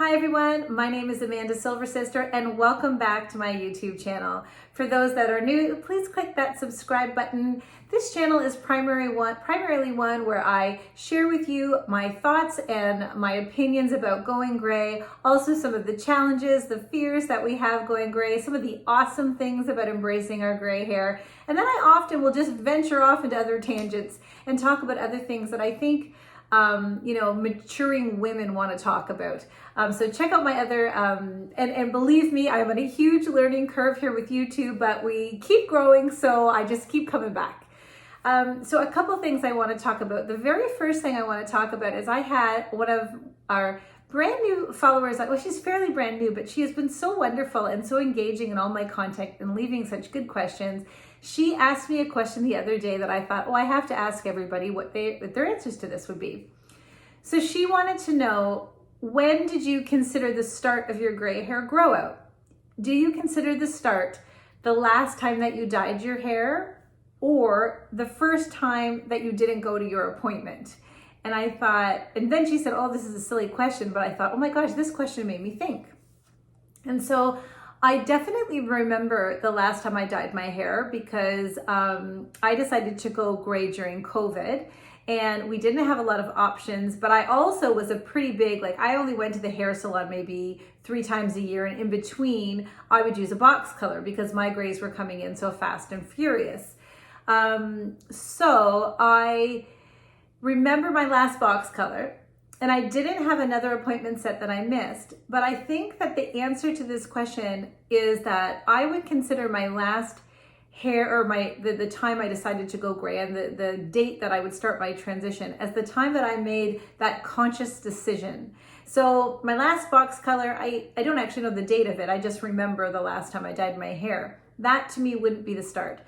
Hi everyone, my name is Amanda Silversister and welcome back to my YouTube channel. For those that are new, please click that subscribe button. This channel is primarily one where I share with you my thoughts and my opinions about going gray, also some of the challenges, the fears that we have going gray, some of the awesome things about embracing our gray hair, and then I often will just venture off into other tangents and talk about other things that I think maturing women want to talk about. So check out my other, and believe me, I'm on a huge learning curve here with YouTube, but we keep growing, so I just keep coming back. So a couple things I want to talk about. The very first thing I want to talk about is I had one of our brand new followers, well, she's fairly brand new, but she has been so wonderful and so engaging in all my content and leaving such good questions. She asked me a question the other day that I thought, I have to ask everybody what their answers to this would be. So she wanted to know, when did you consider the start of your gray hair grow out? Do you consider the start the last time that you dyed your hair or the first time that you didn't go to your appointment? And I thought, and then she said, this is a silly question, but I thought, oh my gosh, this question made me think. And so I definitely remember the last time I dyed my hair because I decided to go gray during COVID. And we didn't have a lot of options, but I also was a pretty big, I only went to the hair salon maybe 3 times a year. And in between, I would use a box color because my grays were coming in so fast and furious. So I remember my last box color, and I didn't have another appointment set that I missed. But I think that the answer to this question is that I would consider my last hair, or the time I decided to go gray and the date that I would start my transition as the time that I made that conscious decision. So my last box color, I don't actually know the date of it. I just remember the last time I dyed my hair. That to me wouldn't be the start.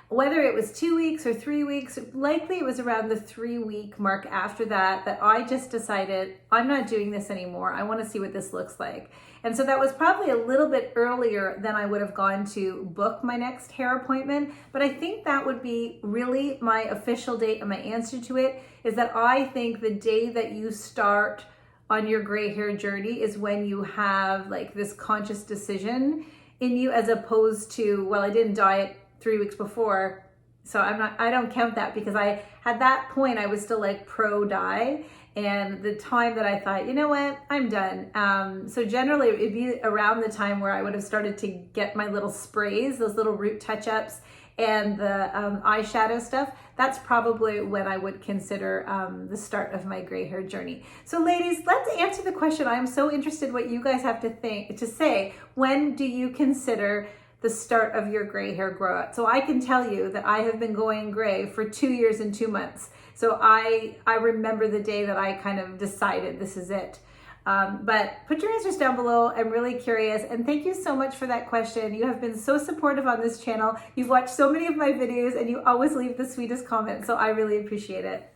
Whether it was 2 weeks or 3 weeks, likely it was around the 3-week mark after that I just decided I'm not doing this anymore. I want to see what this looks like. And so that was probably a little bit earlier than I would have gone to book my next hair appointment. But I think that would be really my official date, and my answer to it is that I think the day that you start on your gray hair journey is when you have this conscious decision in you, as opposed to, I didn't dye it 3 weeks before, so I don't count that, because at that point I was still pro dye, and the time that I thought, you know what, I'm done. So generally it'd be around the time where I would have started to get my little sprays, those little root touch-ups, and the eyeshadow stuff. That's probably when I would consider the start of my gray hair journey. So ladies, let's answer the question. I'm so interested what you guys have to say. When do you consider the start of your gray hair grow out? So I can tell you that I have been going gray for 2 years and 2 months. So I remember the day that I kind of decided this is it. But put your answers down below. I'm really curious. And thank you so much for that question. You have been so supportive on this channel. You've watched so many of my videos and you always leave the sweetest comments. So I really appreciate it.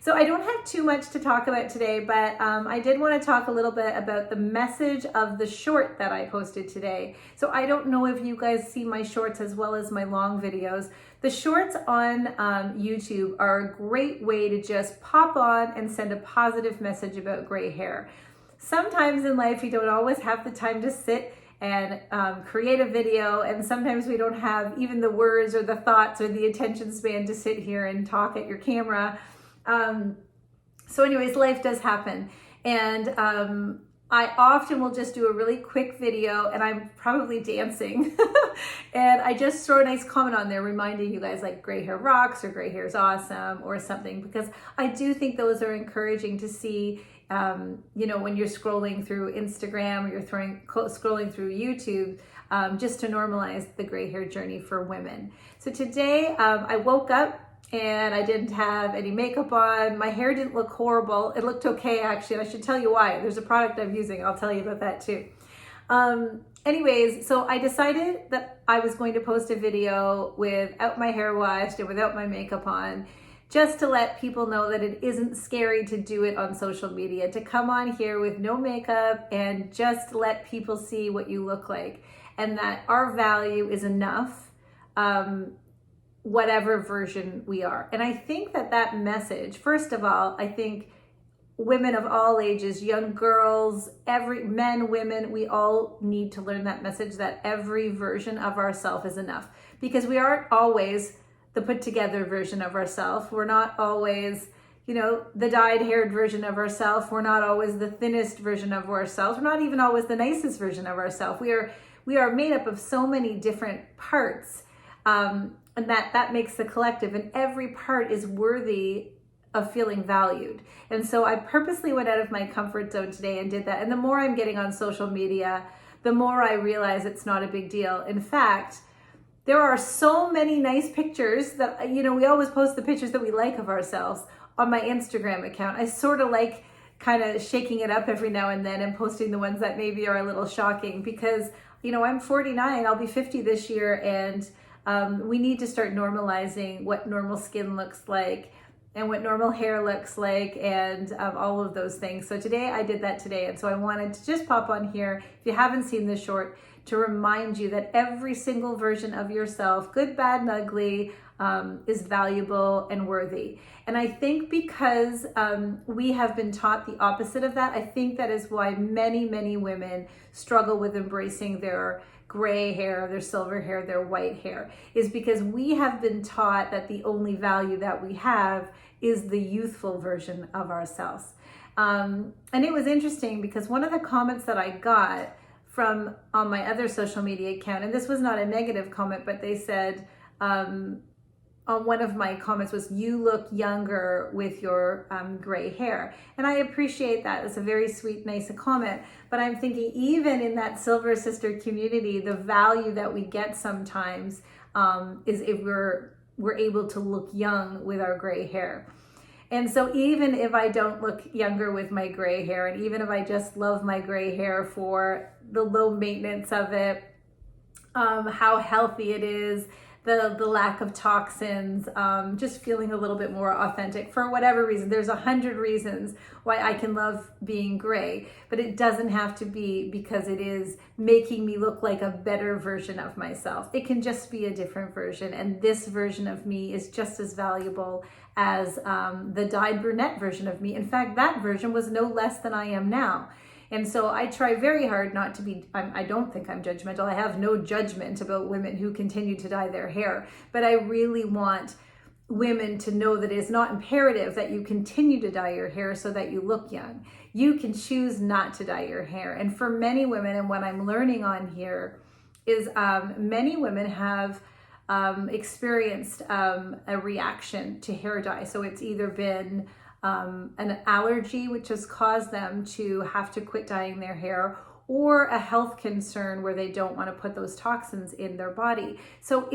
So I don't have too much to talk about today, but I did want to talk a little bit about the message of the short that I posted today. So I don't know if you guys see my shorts as well as my long videos. The shorts on YouTube are a great way to just pop on and send a positive message about gray hair. Sometimes in life, you don't always have the time to sit and create a video, and sometimes we don't have even the words or the thoughts or the attention span to sit here and talk at your camera. So anyways, life does happen. And I often will just do a really quick video, and I'm probably dancing. And I just throw a nice comment on there reminding you guys gray hair rocks or gray hair is awesome or something, because I do think those are encouraging to see, when you're scrolling through Instagram or you're scrolling through YouTube, just to normalize the gray hair journey for women. So today I woke up and I didn't have any makeup on. My hair didn't look horrible. It looked okay, actually, and I should tell you why. There's a product I'm using. I'll tell you about that too. Anyways, so I decided that I was going to post a video without my hair washed and without my makeup on, just to let people know that it isn't scary to do it on social media, to come on here with no makeup and just let people see what you look like, and that our value is enough, whatever version we are. And I think that message, first of all, I think women of all ages, young girls, men, women, we all need to learn that message that every version of ourselves is enough, because we aren't always the put together version of ourselves. We're not always, the dyed haired version of ourselves. We're not always the thinnest version of ourselves. We're not even always the nicest version of ourselves. We are made up of so many different parts, and that makes the collective, and every part is worthy of feeling valued. And so I purposely went out of my comfort zone today and did that. And the more I'm getting on social media, the more I realize it's not a big deal. In fact, there are so many nice pictures that, we always post the pictures that we like of ourselves on my Instagram account. I sort of like kind of shaking it up every now and then and posting the ones that maybe are a little shocking, because, I'm 49, I'll be 50 this year, and we need to start normalizing what normal skin looks like and what normal hair looks like, and all of those things. So today I did that today. And so I wanted to just pop on here, if you haven't seen this short, to remind you that every single version of yourself, good, bad, and ugly, is valuable and worthy. And I think because we have been taught the opposite of that, I think that is why many, many women struggle with embracing their gray hair, their silver hair, their white hair, is because we have been taught that the only value that we have is the youthful version of ourselves. And it was interesting because one of the comments that I got from on my other social media account, and this was not a negative comment, but they said, on one of my comments was, "You look younger with your gray hair." And I appreciate that. It's a very sweet, nice comment. But I'm thinking, even in that Silver Sister community, the value that we get sometimes is if we're able to look young with our gray hair. And so even if I don't look younger with my gray hair, and even if I just love my gray hair for the low maintenance of it, how healthy it is, the lack of toxins, just feeling a little bit more authentic for whatever reason. There's 100 reasons why I can love being gray, but it doesn't have to be because it is making me look like a better version of myself. It can just be a different version, and this version of me is just as valuable as the dyed brunette version of me. In fact, that version was no less than I am now. And so I try very hard not to be, I don't think I'm judgmental. I have no judgment about women who continue to dye their hair, but I really want women to know that it's not imperative that you continue to dye your hair so that you look young. You can choose not to dye your hair. And for many women, and what I'm learning on here is many women have experienced a reaction to hair dye. So it's either been an allergy, which has caused them to have to quit dyeing their hair, or a health concern where they don't want to put those toxins in their body. So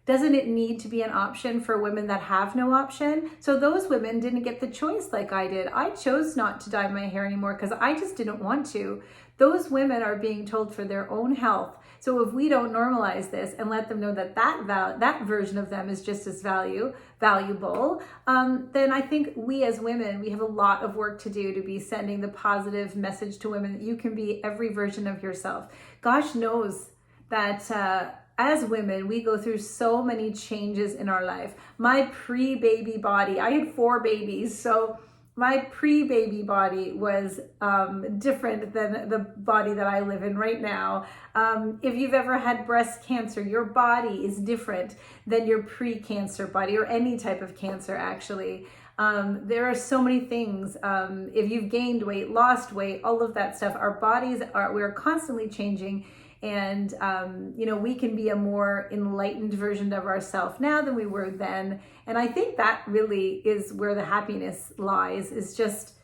doesn't it need to be an option for women that have no option? So those women didn't get the choice like I did. I chose not to dye my hair anymore because I just didn't want to. Those women are being told for their own health. So if we don't normalize this and let them know that that version of them is just as valuable, then I think we as women, we have a lot of work to do to be sending the positive message to women that you can be every version of yourself. Gosh knows that as women, we go through so many changes in our life. My pre-baby body, I had 4 babies, so my pre-baby body was different than the body that I live in right now. If you've ever had breast cancer, your body is different than your pre-cancer body, or any type of cancer actually. There are so many things. If you've gained weight, lost weight, all of that stuff, our bodies we're constantly changing. And, we can be a more enlightened version of ourselves now than we were then. And I think that really is where the happiness lies, is just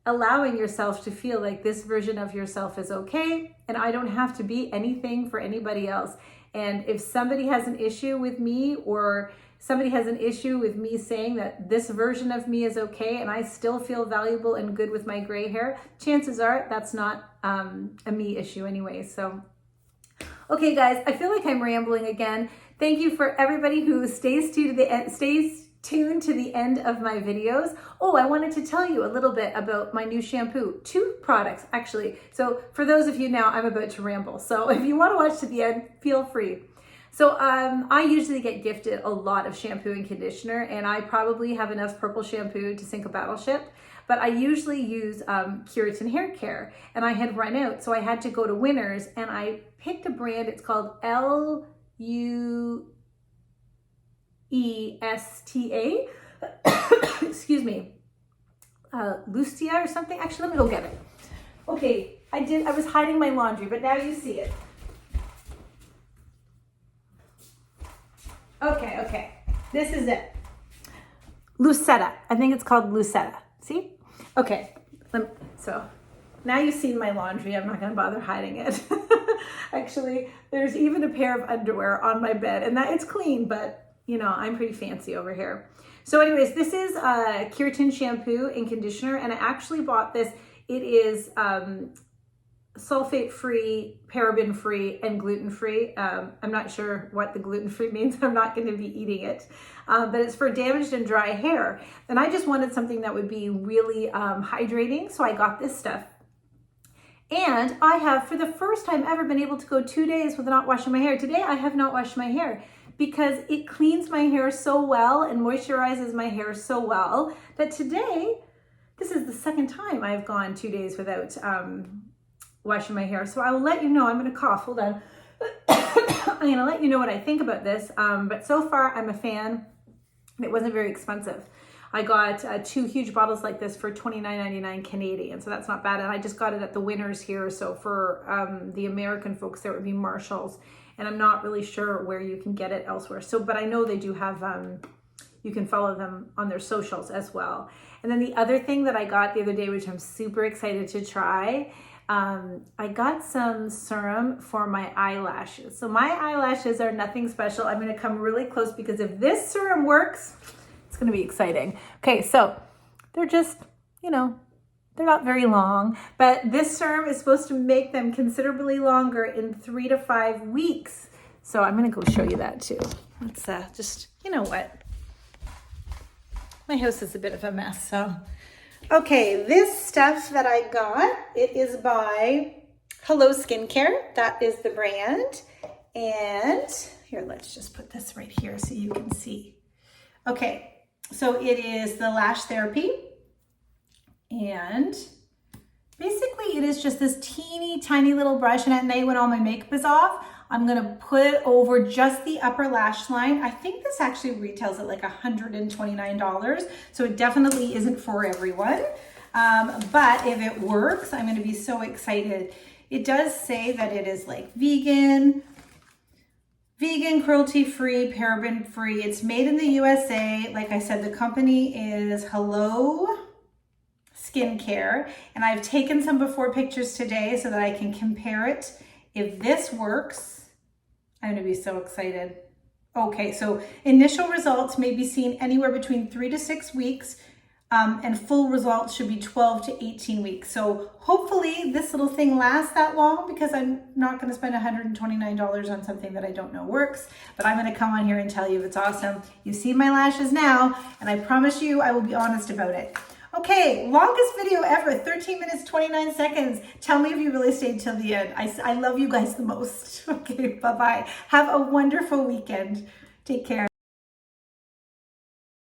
allowing yourself to feel like this version of yourself is okay. And I don't have to be anything for anybody else. And if somebody has an issue with me, or somebody has an issue with me saying that this version of me is okay and I still feel valuable and good with my gray hair, chances are that's not a me issue anyway. So okay, guys, I feel like I'm rambling again. Thank you for everybody who stays tuned to the end of my videos. Oh, I wanted to tell you a little bit about my new shampoo. 2 products, actually. So for those of you now, I'm about to ramble. So if you want to watch to the end, feel free. So I usually get gifted a lot of shampoo and conditioner, and I probably have enough purple shampoo to sink a battleship. but I usually use Keratin Hair Care, and I had run out, so I had to go to Winners, and I picked a brand. It's called Luesta. Excuse me, Lustia or something. Actually, let me go get it. Okay, I was hiding my laundry, but now you see it. Okay, this is it. Lucetta. I think it's called Lucetta. See? Okay, so now you've seen my laundry. I'm not going to bother hiding it. Actually, there's even a pair of underwear on my bed, and that it's clean, but you know, I'm pretty fancy over here. So anyways, this is Keratin shampoo and conditioner, and I actually bought this. It is sulfate-free, paraben-free, and gluten-free. I'm not sure what the gluten-free means. I'm not going to be eating it. But it's for damaged and dry hair. And I just wanted something that would be really hydrating, so I got this stuff. And I have, for the first time ever, been able to go 2 days without not washing my hair. Today, I have not washed my hair because it cleans my hair so well and moisturizes my hair so well that today, this is the second time I've gone 2 days without washing my hair. So I will let you know. I'm going to cough. Hold on. I'm going to let you know what I think about this. But so far, I'm a fan. It wasn't very expensive. I got 2 huge bottles like this for $29.99 Canadian, so that's not bad. And I just got it at the Winners here. So for the American folks, there would be Marshalls, and I'm not really sure where you can get it elsewhere. So, but I know they do have. You can follow them on their socials as well. And then the other thing that I got the other day, which I'm super excited to try, I got some serum for my eyelashes. So my eyelashes are nothing special. I'm going to come really close because if this serum works, it's going to be exciting. Okay, so they're just, you know, they're not very long, but this serum is supposed to make them considerably longer in 3 to 5 weeks. So I'm going to go show you that too. Let's just, you know what? My house is a bit of a mess, so. Okay, this stuff that I got, it is by Hello Skincare. That is the brand. And here, let's just put this right here so you can see. Okay, so it is the Lash Therapy. And basically it is just this teeny tiny little brush, and at night when all my makeup is off, I'm gonna put it over just the upper lash line. I think this actually retails at like $129, so it definitely isn't for everyone. But if it works, I'm gonna be so excited. It does say that it is like vegan, cruelty-free, paraben-free. It's made in the USA. Like I said, the company is Hello Skincare, and I've taken some before pictures today so that I can compare it. If this works, I'm gonna be so excited. Okay, so initial results may be seen anywhere between 3 to 6 weeks, and full results should be 12 to 18 weeks. So hopefully this little thing lasts that long, because I'm not gonna spend $129 on something that I don't know works, but I'm gonna come on here and tell you if it's awesome. You see my lashes now, and I promise you I will be honest about it. Okay, longest video ever, 13 minutes, 29 seconds. Tell me if you really stayed till the end. I love you guys the most. Okay, bye-bye. Have a wonderful weekend. Take care.